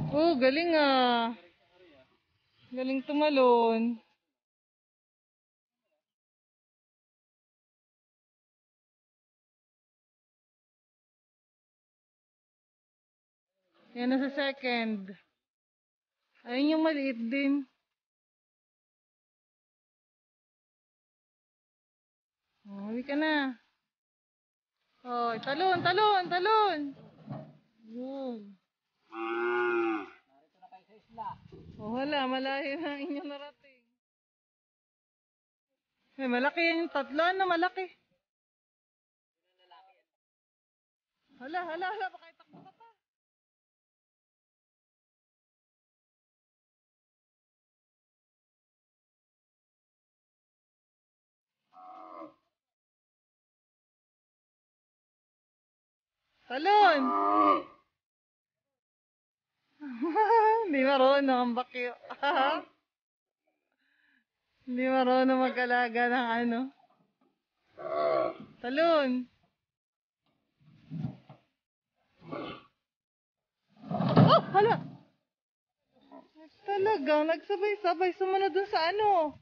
Oh, galing ah. Galing tumalon. Yan na sa second. Ayun yung maliit din. Oh, hindi ka na. Oh, talon, talon, talon. Yun. Oh, wala, malayo na ang inyong narating. Malaki yung tatlo na malaki. Hala, hala, hala, baka itakbo ka pa. Talon! Hindi marunong ang bakyo. Hindi marunong mag-alaga ng ano. Talon! Oh, hala! Talagang nagsabay-sabay sumunod dun sa ano.